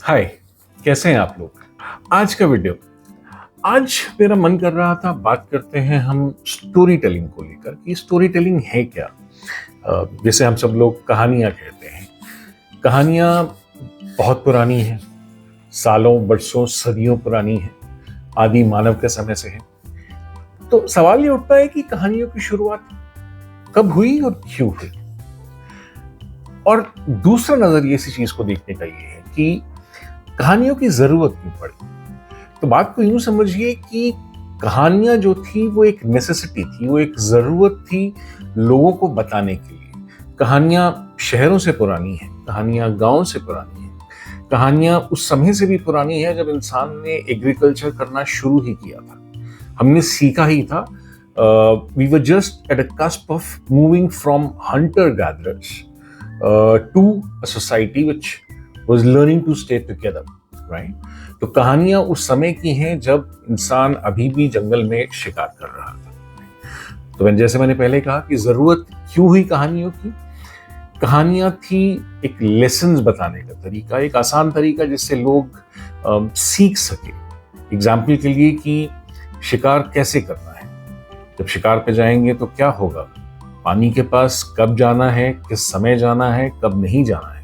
हाय, कैसे हैं आप लोग। आज का वीडियो, आज मेरा मन कर रहा था बात करते हैं हम स्टोरी टेलिंग को लेकर कि स्टोरी टेलिंग है क्या। जैसे हम सब लोग कहानियां कहते हैं। कहानियां बहुत पुरानी हैं, सालों बरसों सदियों पुरानी है, आदि मानव के समय से है। तो सवाल ये उठता है कि कहानियों की शुरुआत कब हुई और क्यों हुई। और दूसरा नजरिए इसी चीज को देखने का ये है कि कहानियों की जरूरत क्यों पड़ी। तो बात को यूं समझिए कि कहानियां जो थी वो एक नेसेसिटी थी, वो एक जरूरत थी लोगों को बताने के लिए। कहानियां शहरों से पुरानी है, कहानियां गांव से पुरानी है, कहानियां उस समय से भी पुरानी है जब इंसान ने एग्रीकल्चर करना शुरू ही किया था। हमने सीखा ही था। We were just at a cusp of moving from hunter gatherers to a society which was learning to stay together, right? तो कहानियां उस समय की हैं जब इंसान अभी भी जंगल में शिकार कर रहा था। तो जैसे मैंने पहले कहा कि जरूरत क्यों हुई कहानियों की। कहानियां थी एक लेसन्स बताने का तरीका, एक आसान तरीका जिससे लोग सीख सके। एग्जाम्पल के लिए कि शिकार कैसे करना है, जब शिकार पे जाएंगे तो क्या होगा, पानी के पास कब जाना है, किस समय जाना है, कब नहीं जाना है।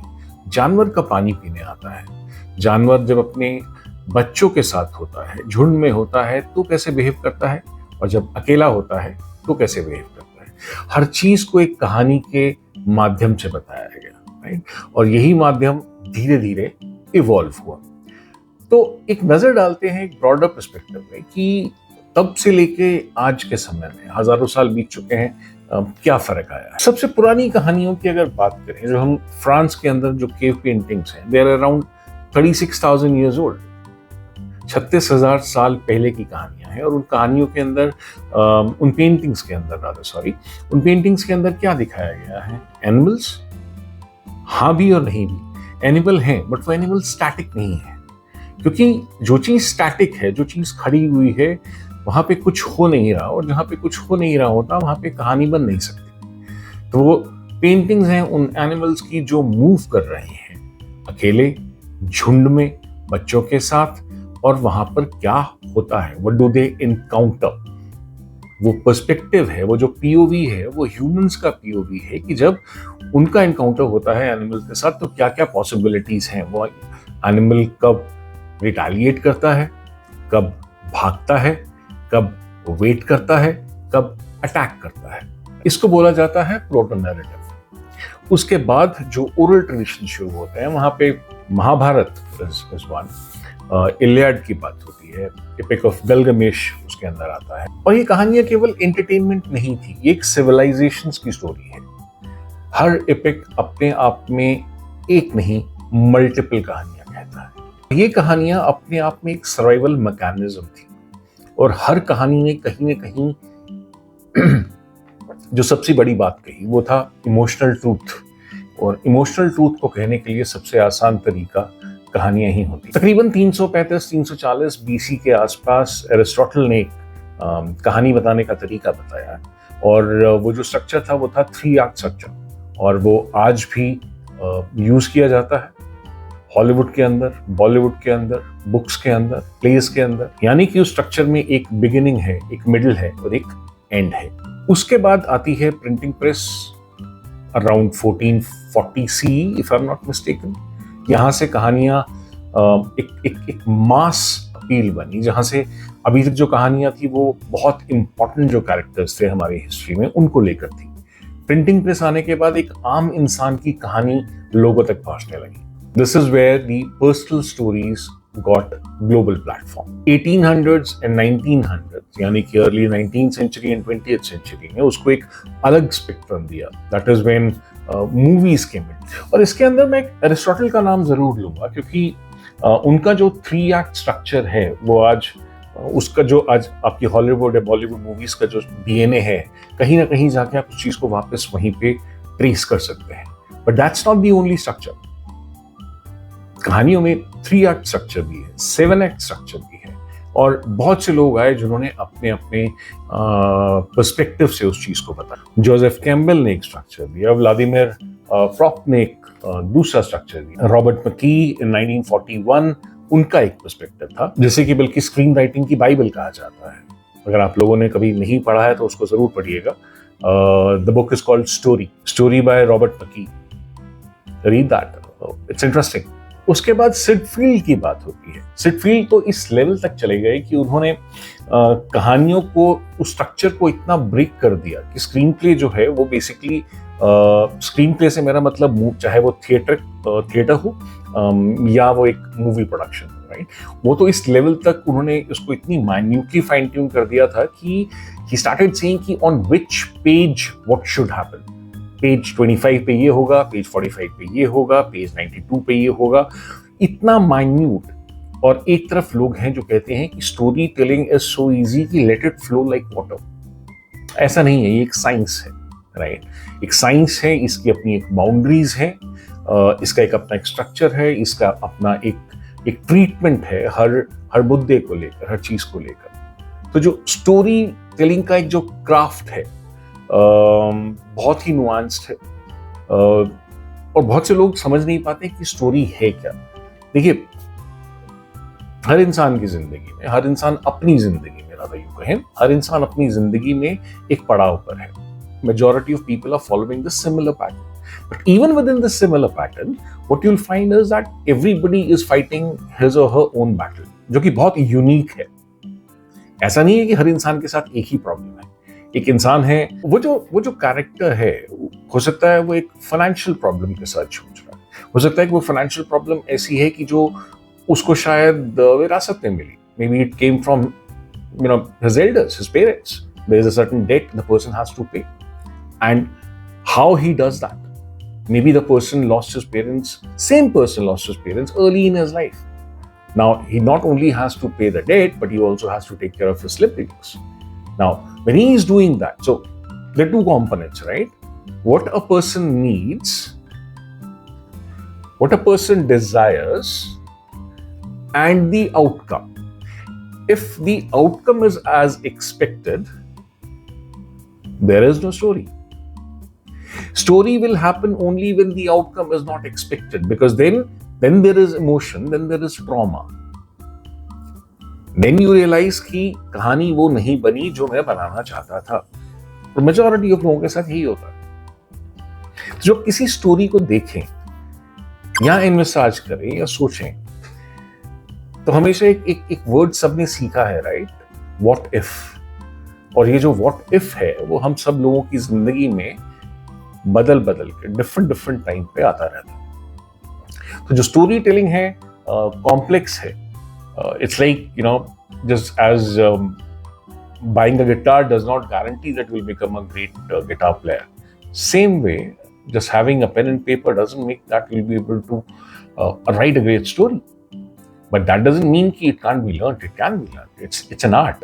जानवर का पानी पीने आता है, जानवर जब अपने बच्चों के साथ होता है, झुंड में होता है तो कैसे बिहेव करता है, और जब अकेला होता है तो कैसे बिहेव करता है। हर चीज को एक कहानी के माध्यम से बताया गया, राइट। और यही माध्यम धीरे धीरे इवॉल्व हुआ। तो एक नजर डालते हैं एक ब्रॉडर पर्सपेक्टिव में कि तब से लेके आज के समय में हजारों साल बीत चुके हैं, क्या फर्क आया है। सबसे पुरानी कहानियों की अगर बात करें, जो हम फ्रांस के अंदर जो केव पेंटिंग्स हैं, they are around 36,000 years old. 36,000 साल पहले की कहानियां हैं। और उन कहानियों के अंदर उन पेंटिंग्स के अंदर क्या दिखाया गया है? एनिमल्स, हाँ भी और नहीं भी। एनिमल हैं बट वो एनिमल स्टैटिक नहीं है, क्योंकि जो चीज स्टैटिक है, जो चीज खड़ी हुई है, वहां पे कुछ हो नहीं रहा, और जहां पे कुछ हो नहीं रहा होता वहां पे कहानी बन नहीं सकती। तो वो पेंटिंग्स हैं उन एनिमल्स की जो मूव कर रहे हैं, अकेले, झुंड में, बच्चों के साथ, और वहां पर क्या होता है, व्हाट डू दे इनकाउंटर। वो पर्सपेक्टिव है, वो जो पीओवी है, वो ह्यूमंस का पीओवी है कि जब उनका इनकाउंटर होता है एनिमल्स के साथ तो क्या क्या पॉसिबिलिटीज हैं। वो एनिमल कब रिटेलिएट करता है, कब भागता है, कब वेट करता है, कब अटैक करता है। इसको बोला जाता है प्रोटो नैरेटिव। उसके बाद जो ओरल ट्रेडिशन शुरू होते हैं, वहां पे महाभारत इलियाड की बात होती है, एपिक ऑफ गलगमेश उसके अंदर आता है। और ये कहानियां केवल एंटरटेनमेंट नहीं थी, ये एक सिविलाइजेशंस की स्टोरी है। हर एपिक अपने आप में एक नहीं, मल्टीपल कहानियां कहता है। ये कहानियां अपने आप में एक सर्वाइवल मैकेनिज्म थी, और हर कहानी ने कहीं ना कहीं जो सबसे बड़ी बात कही वो था इमोशनल ट्रूथ। और इमोशनल ट्रूथ को कहने के लिए सबसे आसान तरीका कहानियां ही होती। तकरीबन 335-340 बीसी के आसपास एरिस्टोटल ने कहानी बताने का तरीका बताया, और वो जो स्ट्रक्चर था वो था 3 एक्ट स्ट्रक्चर, और वो आज भी यूज किया जाता है हॉलीवुड के अंदर, बॉलीवुड के अंदर, बुक्स के अंदर, प्लेस के अंदर। यानी कि उस स्ट्रक्चर में एक बिगिनिंग है, एक मिडिल है और एक एंड है। उसके बाद आती है printing press around 1440 C, if I am not mistaken. यहाँ से कहानियां एक मास अपील बनी, जहां से अभी तक जो कहानियां थी वो बहुत इंपॉर्टेंट जो कैरेक्टर्स थे हमारी हिस्ट्री में उनको लेकर थी। प्रिंटिंग प्रेस आने के बाद एक आम इंसान की कहानी लोगों तक पहुंचने लगी। This is where the personal stories got global platform. 1800s and 1900s, यानी कि early 19th century and 20th century ने उसको एक अलग स्पेक्ट्रम दिया। That is when movies came in. और इसके अंदर मैं एरिस्टोटल का नाम जरूर लूंगा, क्योंकि उनका जो 3 एक्ट स्ट्रक्चर है वो आज उसका जो आज आपकी हॉलीवुड या बॉलीवुड मूवीज का जो डीएनए है, कहीं ना कहीं जाके आप उस चीज को वापस वहीं पे ट्रेस कर सकते हैं। But that's not the only structure. कहानियों में 3 एक्ट स्ट्रक्चर भी है, 7 एक्ट स्ट्रक्चर भी है, और बहुत से लोग आए जिन्होंने अपने अपने पर्सपेक्टिव से उस चीज को बताया। जोसेफ कैम्बल ने एक स्ट्रक्चर दिया, व्लादिमीर प्रॉप ने एक दूसरा स्ट्रक्चर दिया। रॉबर्ट मकी इन 1941 उनका एक पर्सपेक्टिव था, जिसे कि बल्कि स्क्रीन राइटिंग की बाइबल कहा जाता है। अगर आप लोगों ने कभी नहीं पढ़ा है तो उसको जरूर पढ़िएगा। The book is called story by Robert McKee. Read that, it's interesting. उसके बाद सिड फील्ड की बात होती है। सिड फील्ड तो इस लेवल तक चले गए कि उन्होंने कहानियों को, उस स्ट्रक्चर को इतना ब्रेक कर दिया कि स्क्रीन प्ले जो है वो बेसिकली, स्क्रीन प्ले से मेरा मतलब चाहे वो थिएटर हो या वो एक मूवी प्रोडक्शन, राइट, वो तो इस लेवल तक उन्होंने उसको इतनी माइन्यूटली फाइन ट्यून कर दिया था कि ही स्टार्टेड सेइंग कि on which page what should happen. Page 25 पे ये होगा, पेज 45 पे ये होगा, पेज 92 पे ये होगा, इतना माइन्यूट। और एक तरफ लोग हैं जो कहते हैं कि storytelling is so easy कि let it flow like water. ऐसा नहीं है, ये एक साइंस है, राइट, एक साइंस है, इसकी अपनी एक बाउंड्रीज है, इसका एक अपना एक स्ट्रक्चर है, इसका अपना एक ट्रीटमेंट है हर मुद्दे को लेकर, हर चीज को लेकर। तो जो स्टोरी टेलिंग का एक जो क्राफ्ट है बहुत ही नुआंस्ड है, और बहुत से लोग समझ नहीं पाते कि स्टोरी है क्या। देखिए, हर इंसान की जिंदगी में, हर इंसान अपनी जिंदगी में, rather यूं कहें, हर इंसान अपनी जिंदगी में एक पड़ाव पर है। Majority of people are following the similar pattern. But even within the similar pattern, what you'll find is that everybody is fighting his or her own battle, जो कि बहुत यूनिक है। ऐसा नहीं है कि हर इंसान के साथ एक ही प्रॉब्लम है। एक इंसान है, वो जो कैरेक्टर है, हो सकता है वो एक फाइनेंशियल प्रॉब्लम के साथ जूझ रहा है। हो सकता है कि वो फाइनेंशियल प्रॉब्लम ऐसी है कि जो उसको शायद विरासत में मिली। Maybe it came from, his elders, his parents. There is a certain debt the person has to pay. And how he does that? Maybe the person lost his parents, same person lost his parents early in his life. Now, he not only has to pay the debt, but he also has to take care of his siblings. Now, when he is doing that, so there are two components, right? What a person needs, what a person desires, and the outcome. If the outcome is as expected, there is no story. Story will happen only when the outcome is not expected, because then there is emotion, then there is trauma. Then you realize कि कहानी वो नहीं बनी जो मैं बनाना चाहता था। और मेजॉरिटी ऑफ लोगों के साथ यही होता है। जो किसी स्टोरी को देखें या इन्वेस्टाज करें या सोचें, तो हमेशा एक वर्ड सबने सीखा है, राइट, व्हाट इफ। और ये जो व्हाट इफ है वो हम सब लोगों की जिंदगी में बदल के डिफरेंट टाइम पे आता रहता है। तो जो स्टोरी टेलिंग है कॉम्प्लेक्स है। It's like, just as buying a guitar does not guarantee that will become a great guitar player, same way just having a pen and paper doesn't make that you'll be able to write a great story. But that doesn't mean that it can't be learned. It can be learned. It's an art.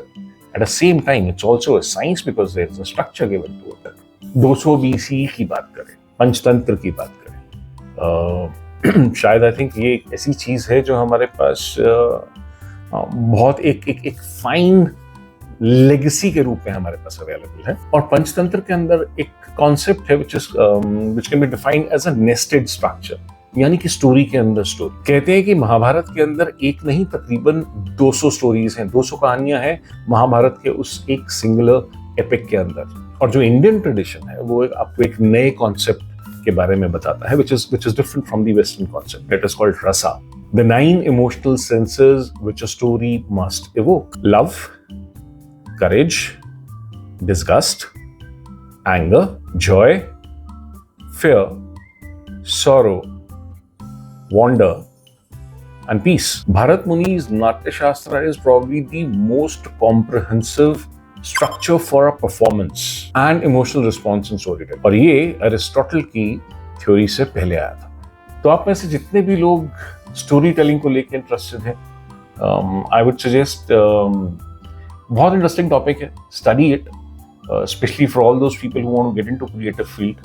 At the same time, it's also a science because there's a structure given to it. 200 BC की बात करें, पंचतंत्र की बात करें, शायद I think ये एक ऐसी चीज है जो हमारे पास बहुत एक फाइन लेगेसी के रूप में हमारे पास अवेलेबल है। और पंचतंत्र के अंदर एक कॉन्सेप्ट है which can be defined as a nested structure, यानी कि स्टोरी के अंदर स्टोरी। कहते हैं कि महाभारत के अंदर एक नहीं तकरीबन 200 स्टोरीज हैं, 200 कहानियां हैं महाभारत के उस एक सिंगुलर एपिक के अंदर। और जो इंडियन ट्रेडिशन है वो आपको एक नए कॉन्सेप्ट के बारे में बताता है which is different from the Western concept. That is called rasa, the 9 emotional senses which a story must evoke: love, courage, disgust, anger, joy, fear, sorrow, wonder, and peace. Bharat Muni's Natya Shastra is probably the most comprehensive structure for a performance and emotional response in storytelling. और ये Aristotle की theory से पहले आया था। तो आप में से जितने भी लोग स्टोरी टेलिंग को लेकर इंटरेस्टेड हैं, आई वुड सजेस्ट, बहुत इंटरेस्टिंग टॉपिक है, study it, especially for all those people who want to get into creative field.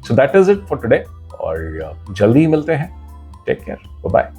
So that is it for today, और जल्दी ही मिलते हैं। Take care, bye bye.